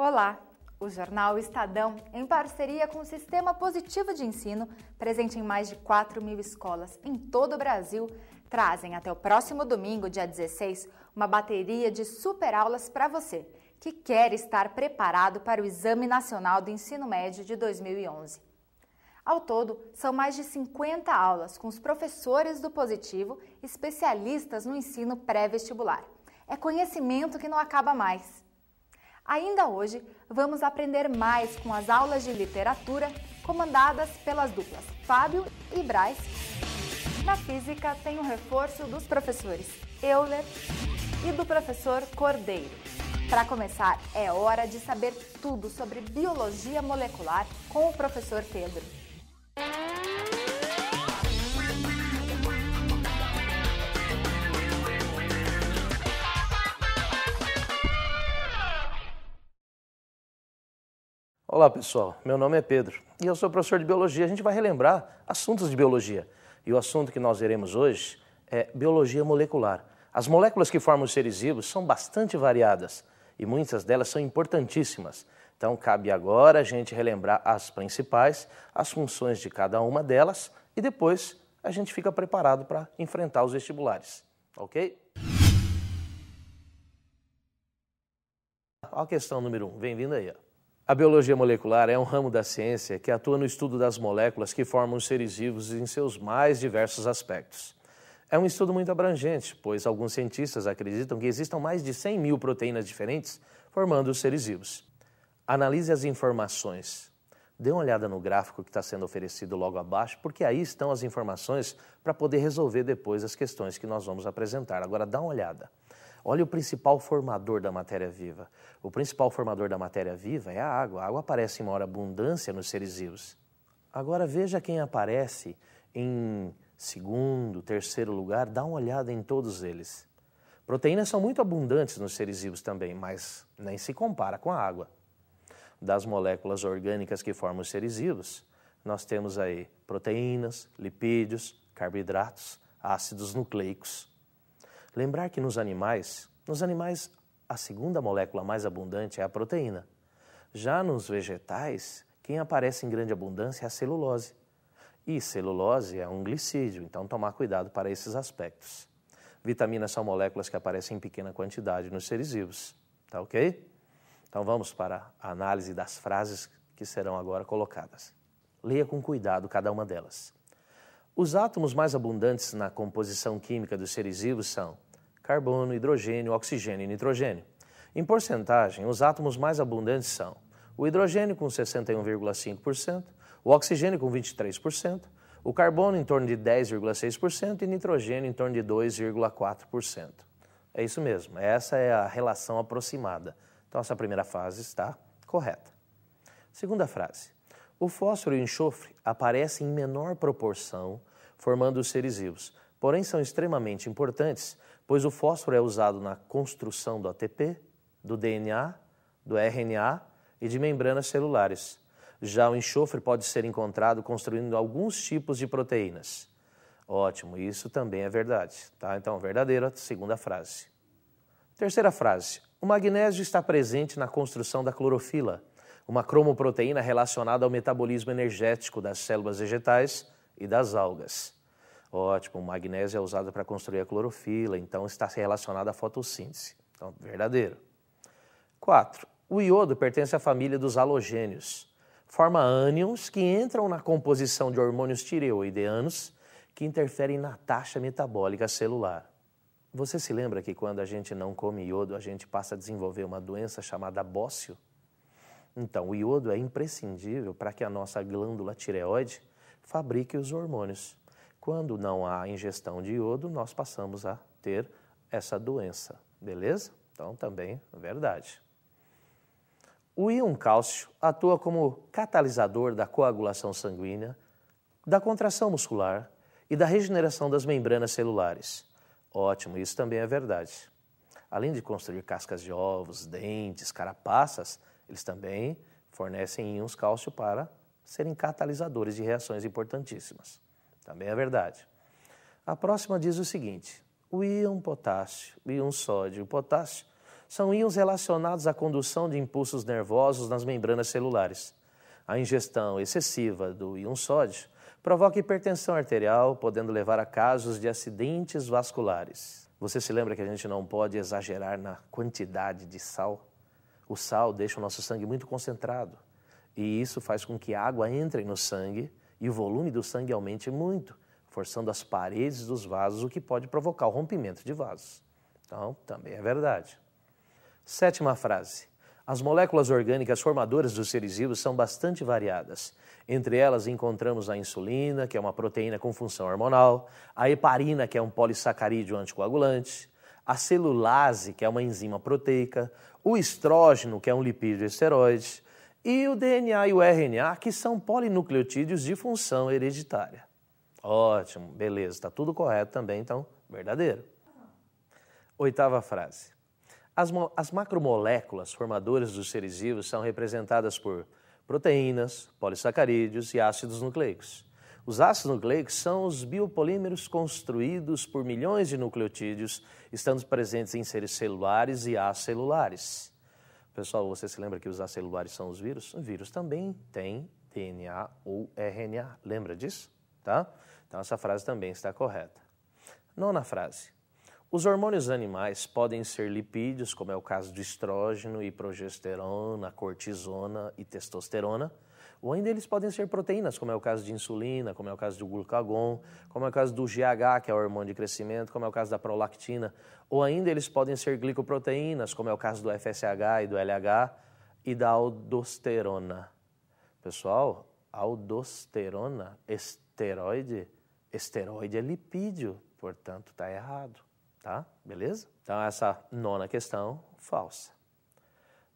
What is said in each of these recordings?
Olá! O jornal Estadão, em parceria com o Sistema Positivo de Ensino, presente em mais de 4.000 escolas em todo o Brasil, trazem até o próximo domingo, dia 16, uma bateria de super aulas para você, que quer estar preparado para o Exame Nacional do Ensino Médio de 2011. Ao todo, são mais de 50 aulas com os professores do Positivo, especialistas no ensino pré-vestibular. É conhecimento que não acaba mais. Ainda hoje, vamos aprender mais com as aulas de literatura comandadas pelas duplas Fábio e Braz. Na física, tem o reforço dos professores Euler e do professor Cordeiro. Para começar, é hora de saber tudo sobre biologia molecular com o professor Pedro. Olá pessoal, meu nome é Pedro e eu sou professor de Biologia. A gente vai relembrar assuntos de Biologia e o assunto que nós veremos hoje é Biologia molecular. As moléculas que formam os seres vivos são bastante variadas e muitas delas são importantíssimas. Então cabe agora a gente relembrar as principais, as funções de cada uma delas e depois a gente fica preparado para enfrentar os vestibulares, ok? A questão número 1, bem-vindo aí. A biologia molecular é um ramo da ciência que atua no estudo das moléculas que formam os seres vivos em seus mais diversos aspectos. É um estudo muito abrangente, pois alguns cientistas acreditam que existam mais de 100.000 proteínas diferentes formando os seres vivos. Analise as informações. Dê uma olhada no gráfico que está sendo oferecido logo abaixo, porque aí estão as informações para poder resolver depois as questões que nós vamos apresentar. Agora dá uma olhada. Olha o principal formador da matéria viva. O principal formador da matéria viva é a água. A água aparece em maior abundância nos seres vivos. Agora veja quem aparece em segundo, terceiro lugar. Dá uma olhada em todos eles. Proteínas são muito abundantes nos seres vivos também, mas nem se compara com a água. Das moléculas orgânicas que formam os seres vivos, nós temos aí proteínas, lipídios, carboidratos, ácidos nucleicos. Lembrar que nos animais a segunda molécula mais abundante é a proteína. Já nos vegetais, quem aparece em grande abundância é a celulose. E celulose é um glicídio, então tomar cuidado para esses aspectos. Vitaminas são moléculas que aparecem em pequena quantidade nos seres vivos, tá ok? Então vamos para a análise das frases que serão agora colocadas. Leia com cuidado cada uma delas. Os átomos mais abundantes na composição química dos seres vivos são carbono, hidrogênio, oxigênio e nitrogênio. Em porcentagem, os átomos mais abundantes são o hidrogênio com 61,5%, o oxigênio com 23%, o carbono em torno de 10,6% e nitrogênio em torno de 2,4%. É isso mesmo, essa é a relação aproximada. Então essa primeira frase está correta. Segunda frase. O fósforo e o enxofre aparecem em menor proporção, formando os seres vivos, porém são extremamente importantes, pois o fósforo é usado na construção do ATP, do DNA, do RNA e de membranas celulares. Já o enxofre pode ser encontrado construindo alguns tipos de proteínas. Ótimo, isso também é verdade, tá? Então, verdadeira, segunda frase. Terceira frase. O magnésio está presente na construção da clorofila, uma cromoproteína relacionada ao metabolismo energético das células vegetais e das algas. Ótimo, o magnésio é usado para construir a clorofila, então está relacionado à fotossíntese. Então, verdadeiro. 4. O iodo pertence à família dos halogênios. Forma ânions que entram na composição de hormônios tireoideanos que interferem na taxa metabólica celular. Você se lembra que quando a gente não come iodo, a gente passa a desenvolver uma doença chamada bócio? Então, o iodo é imprescindível para que a nossa glândula tireoide fabrique os hormônios. Quando não há ingestão de iodo, nós passamos a ter essa doença, beleza? Então, também é verdade. O íon cálcio atua como catalisador da coagulação sanguínea, da contração muscular e da regeneração das membranas celulares. Ótimo, isso também é verdade. Além de construir cascas de ovos, dentes, carapaças, eles também fornecem íons cálcio para serem catalisadores de reações importantíssimas. Também é verdade. A próxima diz o seguinte: o íon potássio, o íon sódio e o potássio são íons relacionados à condução de impulsos nervosos nas membranas celulares. A ingestão excessiva do íon sódio provoca hipertensão arterial, podendo levar a casos de acidentes vasculares. Você se lembra que a gente não pode exagerar na quantidade de sal? O sal deixa o nosso sangue muito concentrado e isso faz com que a água entre no sangue e o volume do sangue aumente muito, forçando as paredes dos vasos, o que pode provocar o rompimento de vasos. Então, também é verdade. 7ª frase. As moléculas orgânicas formadoras dos seres vivos são bastante variadas. Entre elas encontramos a insulina, que é uma proteína com função hormonal, a heparina, que é um polissacarídeo anticoagulante, a celulase, que é uma enzima proteica, o estrógeno, que é um lipídio esteroide, e o DNA e o RNA, que são polinucleotídeos de função hereditária. Ótimo, beleza, está tudo correto também, então, verdadeiro. 8ª frase. As macromoléculas formadoras dos seres vivos são representadas por proteínas, polissacarídeos e ácidos nucleicos. Os ácidos nucleicos são os biopolímeros construídos por milhões de nucleotídeos, estando presentes em seres celulares e acelulares. Pessoal, você se lembra que os acelulares são os vírus? O vírus também tem DNA ou RNA. Lembra disso? Tá? Então, essa frase também está correta. 9ª frase. Os hormônios animais podem ser lipídios, como é o caso do estrógeno e progesterona, cortisona e testosterona, ou ainda eles podem ser proteínas, como é o caso de insulina, como é o caso do glucagon, como é o caso do GH, que é o hormônio de crescimento, como é o caso da prolactina, ou ainda eles podem ser glicoproteínas, como é o caso do FSH e do LH e da aldosterona. Pessoal, aldosterona, esteroide é lipídio, portanto está errado. Tá? Beleza? Então, essa 9ª questão, falsa.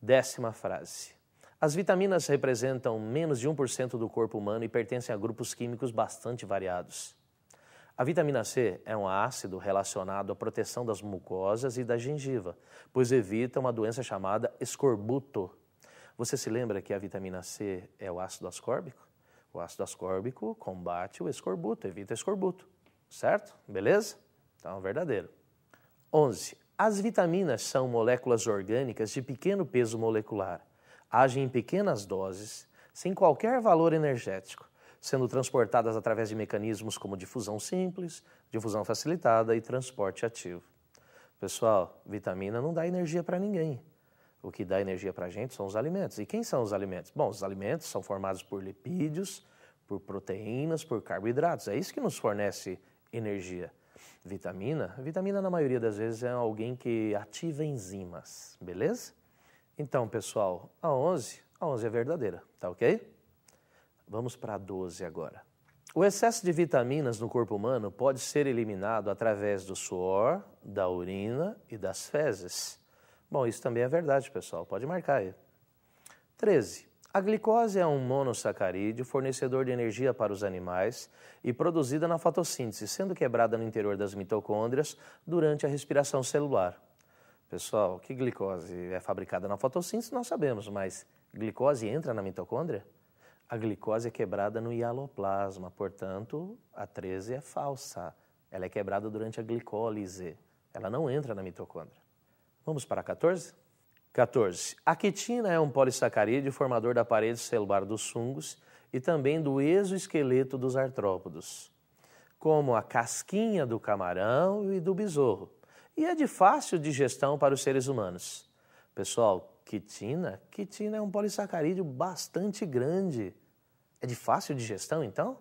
10ª frase. As vitaminas representam menos de 1% do corpo humano e pertencem a grupos químicos bastante variados. A vitamina C é um ácido relacionado à proteção das mucosas e da gengiva, pois evita uma doença chamada escorbuto. Você se lembra que a vitamina C é o ácido ascórbico? O ácido ascórbico combate o escorbuto, evita escorbuto. Certo? Beleza? Então, verdadeiro. 11. As vitaminas são moléculas orgânicas de pequeno peso molecular. Agem em pequenas doses, sem qualquer valor energético, sendo transportadas através de mecanismos como difusão simples, difusão facilitada e transporte ativo. Pessoal, vitamina não dá energia para ninguém. O que dá energia para a gente são os alimentos. E quem são os alimentos? Bom, os alimentos são formados por lipídios, por proteínas, por carboidratos. É isso que nos fornece energia. Vitamina na maioria das vezes é alguém que ativa enzimas, beleza? Então, pessoal, a 11 é verdadeira, tá ok? Vamos para a 12 agora. O excesso de vitaminas no corpo humano pode ser eliminado através do suor, da urina e das fezes. Bom, isso também é verdade, pessoal, pode marcar aí. 13. A glicose é um monossacarídeo fornecedor de energia para os animais e produzida na fotossíntese, sendo quebrada no interior das mitocôndrias durante a respiração celular. Pessoal, que glicose é fabricada na fotossíntese nós sabemos, mas glicose entra na mitocôndria? A glicose é quebrada no hialoplasma, portanto, a 13 é falsa. Ela é quebrada durante a glicólise, ela não entra na mitocôndria. Vamos para a 14? 14. A quitina é um polissacarídeo formador da parede celular dos fungos e também do exoesqueleto dos artrópodos, como a casquinha do camarão e do besouro, e é de fácil digestão para os seres humanos. Pessoal, quitina é um polissacarídeo bastante grande. É de fácil digestão, então?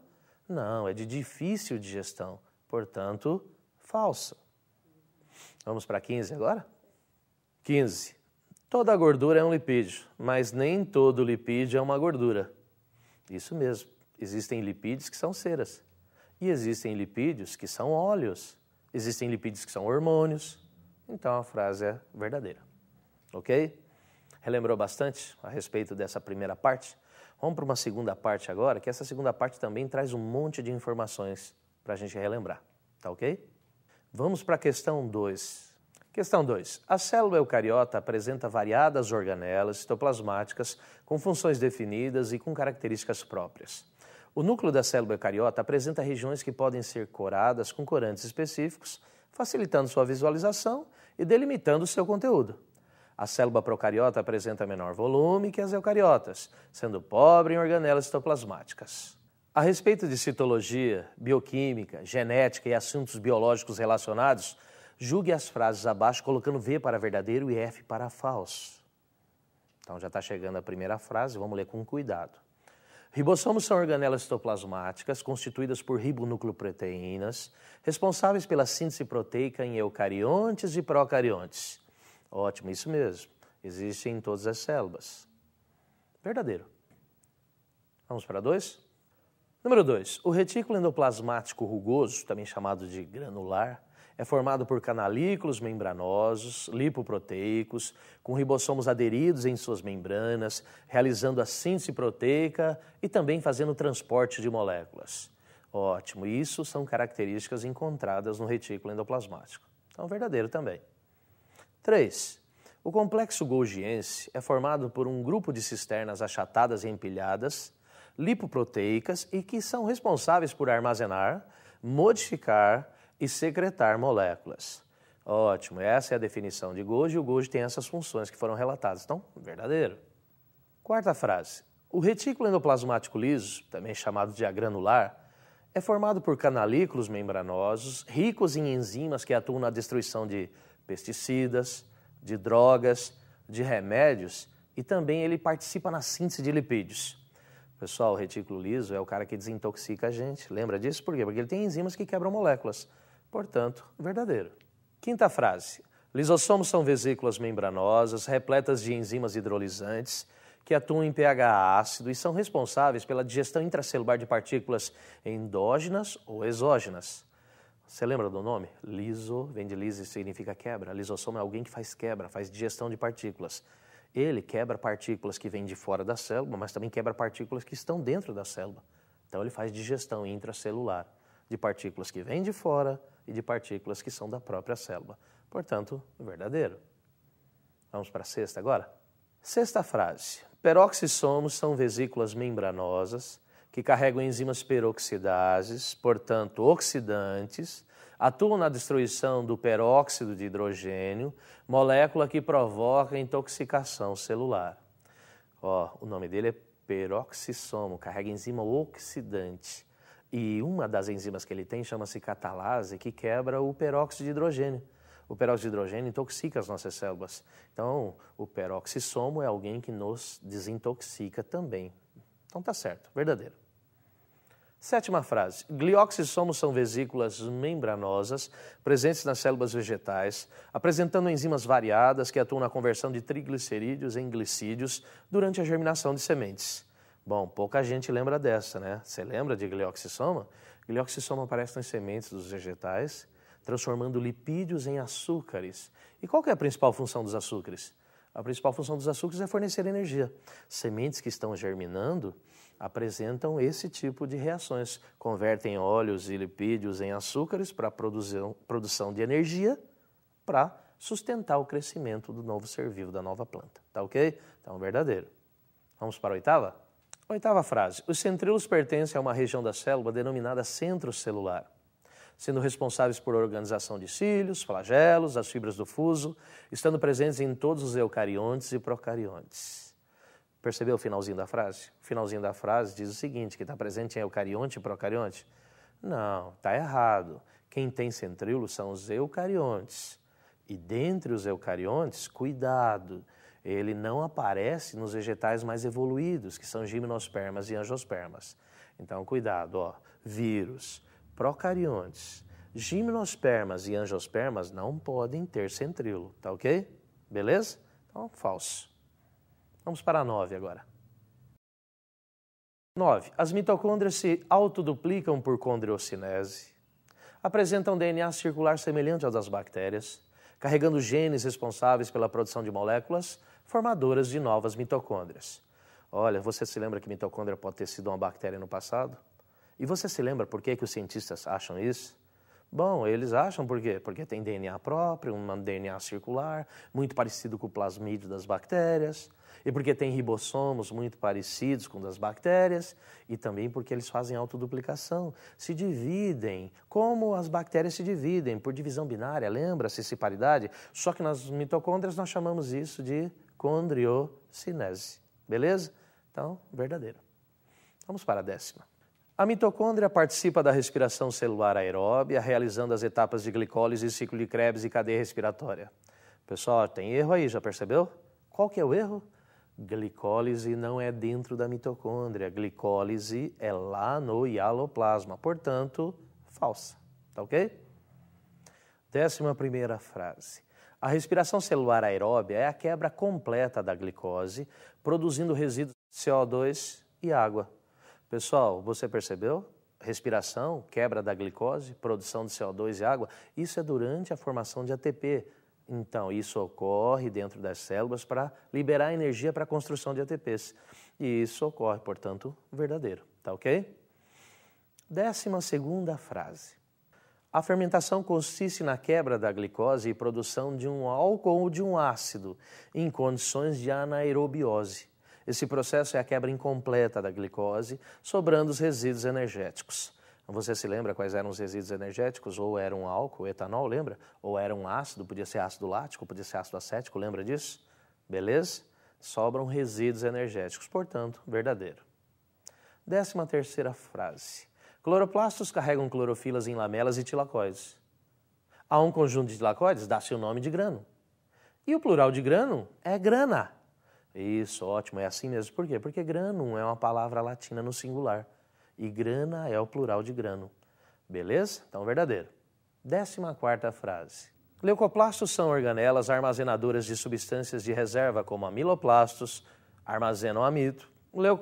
Não, é de difícil digestão, portanto, falso. Vamos para 15 agora? 15. Toda gordura é um lipídio, mas nem todo lipídio é uma gordura. Isso mesmo, existem lipídios que são ceras e existem lipídios que são óleos, existem lipídios que são hormônios, então a frase é verdadeira, ok? Relembrou bastante a respeito dessa primeira parte? Vamos para uma segunda parte agora, que essa segunda parte também traz um monte de informações para a gente relembrar, tá ok? Vamos para a questão 2. Questão 2. A célula eucariota apresenta variadas organelas citoplasmáticas com funções definidas e com características próprias. O núcleo da célula eucariota apresenta regiões que podem ser coradas com corantes específicos, facilitando sua visualização e delimitando seu conteúdo. A célula procariota apresenta menor volume que as eucariotas, sendo pobre em organelas citoplasmáticas. A respeito de citologia, bioquímica, genética e assuntos biológicos relacionados, julgue as frases abaixo colocando V para verdadeiro e F para falso. Então já está chegando a primeira frase, vamos ler com cuidado. Ribossomos são organelas citoplasmáticas constituídas por ribonucleoproteínas, responsáveis pela síntese proteica em eucariontes e procariontes. Ótimo, isso mesmo. Existe em todas as células. Verdadeiro. Vamos para 2? Número 2. O retículo endoplasmático rugoso, também chamado de granular, é formado por canalículos membranosos, lipoproteicos, com ribossomos aderidos em suas membranas, realizando a síntese proteica e também fazendo o transporte de moléculas. Ótimo, isso são características encontradas no retículo endoplasmático. Então, verdadeiro também. 3. O complexo golgiense é formado por um grupo de cisternas achatadas e empilhadas, lipoproteicas e que são responsáveis por armazenar, modificar e secretar moléculas. Ótimo, essa é a definição de Golgi e o Golgi tem essas funções que foram relatadas. Então, verdadeiro. 4ª frase. O retículo endoplasmático liso, também chamado de agranular, é formado por canalículos membranosos, ricos em enzimas que atuam na destruição de pesticidas, de drogas, de remédios e também ele participa na síntese de lipídios. Pessoal, o retículo liso é o cara que desintoxica a gente. Lembra disso? Por quê? Porque ele tem enzimas que quebram moléculas. Portanto, verdadeiro. 5ª frase. Lisossomos são vesículas membranosas, repletas de enzimas hidrolisantes, que atuam em pH ácido e são responsáveis pela digestão intracelular de partículas endógenas ou exógenas. Você lembra do nome? Liso, vem de lise, significa quebra. Lisossomo é alguém que faz quebra, faz digestão de partículas. Ele quebra partículas que vêm de fora da célula, mas também quebra partículas que estão dentro da célula. Então ele faz digestão intracelular de partículas que vêm de fora e de partículas que são da própria célula. Portanto, verdadeiro. Vamos para a 6ª agora? 6ª frase. Peroxissomos são vesículas membranosas que carregam enzimas peroxidases, portanto oxidantes, atuam na destruição do peróxido de hidrogênio, molécula que provoca intoxicação celular. O nome dele é peroxissomo, carrega enzima oxidante. E uma das enzimas que ele tem chama-se catalase, que quebra o peróxido de hidrogênio. O peróxido de hidrogênio intoxica as nossas células. Então, o peroxissomo é alguém que nos desintoxica também. Então, tá certo, verdadeiro. 7ª frase. Glioxissomos são vesículas membranosas presentes nas células vegetais, apresentando enzimas variadas que atuam na conversão de triglicerídeos em glicídios durante a germinação de sementes. Bom, pouca gente lembra dessa, né? Você lembra de glioxissoma? Glioxissoma aparece nas sementes dos vegetais, transformando lipídios em açúcares. E qual que é a principal função dos açúcares? A principal função dos açúcares é fornecer energia. Sementes que estão germinando apresentam esse tipo de reações. Convertem óleos e lipídios em açúcares para a produção de energia para sustentar o crescimento do novo ser vivo, da nova planta. Tá ok? Então, verdadeiro. Vamos para a 8ª? 8ª frase. Os centríolos pertencem a uma região da célula denominada centro celular, sendo responsáveis por organização de cílios, flagelos, as fibras do fuso, estando presentes em todos os eucariontes e procariontes. Percebeu o finalzinho da frase? O finalzinho da frase diz o seguinte, que está presente em eucarionte e procarionte? Não, está errado. Quem tem centríolos são os eucariontes. E dentre os eucariontes, cuidado, ele não aparece nos vegetais mais evoluídos, que são gimnospermas e angiospermas. Então, cuidado, vírus, procariontes, gimnospermas e angiospermas não podem ter centríolo, tá ok? Beleza? Então, falso. Vamos para a 9 agora. 9. As mitocôndrias se autoduplicam por condriocinese, apresentam DNA circular semelhante ao das bactérias, carregando genes responsáveis pela produção de moléculas formadoras de novas mitocôndrias. Olha, você se lembra que mitocôndria pode ter sido uma bactéria no passado? E você se lembra por que os cientistas acham isso? Bom, eles acham por quê? Porque tem DNA próprio, um DNA circular, muito parecido com o plasmídio das bactérias. E porque tem ribossomos muito parecidos com os das bactérias e também porque eles fazem autoduplicação, se dividem, como as bactérias se dividem, por divisão binária, lembra? Sessiparidade? Só que nas mitocôndrias nós chamamos isso de condriocinese, beleza? Então, verdadeiro. Vamos para a 10ª. A mitocôndria participa da respiração celular aeróbia, realizando as etapas de glicólise, ciclo de Krebs e cadeia respiratória. Pessoal, tem erro aí, já percebeu? Qual que é o erro? Glicólise não é dentro da mitocôndria, glicólise é lá no hialoplasma, portanto, falsa, tá ok? 11ª frase. A respiração celular aeróbia é a quebra completa da glicose, produzindo resíduos de CO2 e água. Pessoal, você percebeu? Respiração, quebra da glicose, produção de CO2 e água, isso é durante a formação de ATP. Então, isso ocorre dentro das células para liberar energia para a construção de ATPs. E isso ocorre, portanto, verdadeiro. Tá ok? 12ª frase. A fermentação consiste na quebra da glicose e produção de um álcool ou de um ácido em condições de anaerobiose. Esse processo é a quebra incompleta da glicose, sobrando os resíduos energéticos. Você se lembra quais eram os resíduos energéticos? Ou era um álcool, etanol, lembra? Ou era um ácido, podia ser ácido lático, podia ser ácido acético, lembra disso? Beleza? Sobram resíduos energéticos, portanto, verdadeiro. 13ª frase. Cloroplastos carregam clorofilas em lamelas e tilacoides. A um conjunto de tilacoides dá-se o nome de grano. E o plural de grano é grana. Isso, ótimo, é assim mesmo. Por quê? Porque granum é uma palavra latina no singular. E grana é o plural de grano. Beleza? Então, verdadeiro. 14ª frase. Leucoplastos são organelas armazenadoras de substâncias de reserva, como amiloplastos, armazenam amido,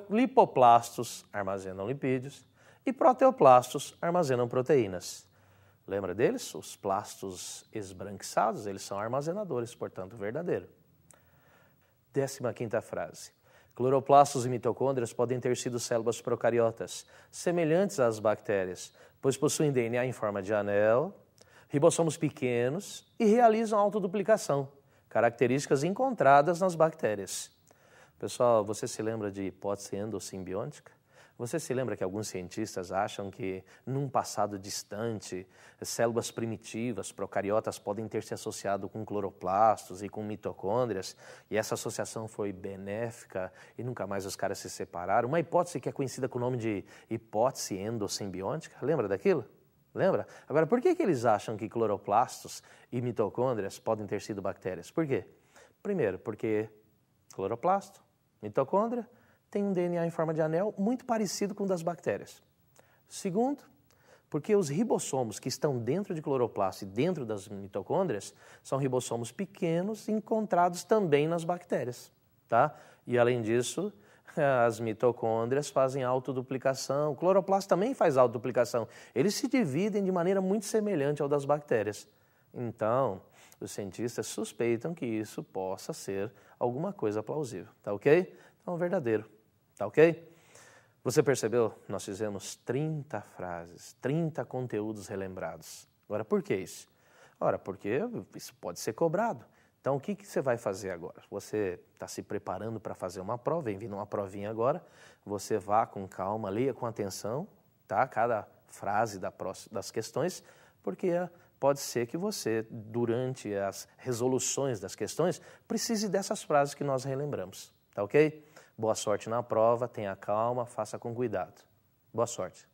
lipoplastos, armazenam lipídios, e proteoplastos, armazenam proteínas. Lembra deles? Os plastos esbranquiçados, eles são armazenadores, portanto, verdadeiro. 15ª frase. Cloroplastos e mitocôndrias podem ter sido células procariotas, semelhantes às bactérias, pois possuem DNA em forma de anel, ribossomos pequenos e realizam autoduplicação, características encontradas nas bactérias. Pessoal, você se lembra de hipótese endossimbiótica? Você se lembra que alguns cientistas acham que, num passado distante, células primitivas, procariotas, podem ter se associado com cloroplastos e com mitocôndrias, e essa associação foi benéfica e nunca mais os caras se separaram? Uma hipótese que é conhecida com o nome de hipótese endossimbiótica. Lembra daquilo? Lembra? Agora, por que eles acham que cloroplastos e mitocôndrias podem ter sido bactérias? Por quê? Primeiro, porque cloroplasto, mitocôndria, tem um DNA em forma de anel muito parecido com o das bactérias. Segundo, porque os ribossomos que estão dentro de cloroplasto e dentro das mitocôndrias são ribossomos pequenos encontrados também nas bactérias, tá? E além disso, as mitocôndrias fazem autoduplicação, o cloroplasto também faz autoduplicação. Eles se dividem de maneira muito semelhante ao das bactérias. Então, os cientistas suspeitam que isso possa ser alguma coisa plausível, tá ok? Então, verdadeiro. Tá ok? Você percebeu? Nós fizemos 30 frases, 30 conteúdos relembrados. Agora, por que isso? Ora, porque isso pode ser cobrado. Então, o que você vai fazer agora? Você está se preparando para fazer uma prova, vem vindo uma provinha agora, você vá com calma, leia com atenção, tá? Cada frase das questões, porque pode ser que você, durante as resoluções das questões, precise dessas frases que nós relembramos. Tá ok? Boa sorte na prova, tenha calma, faça com cuidado. Boa sorte.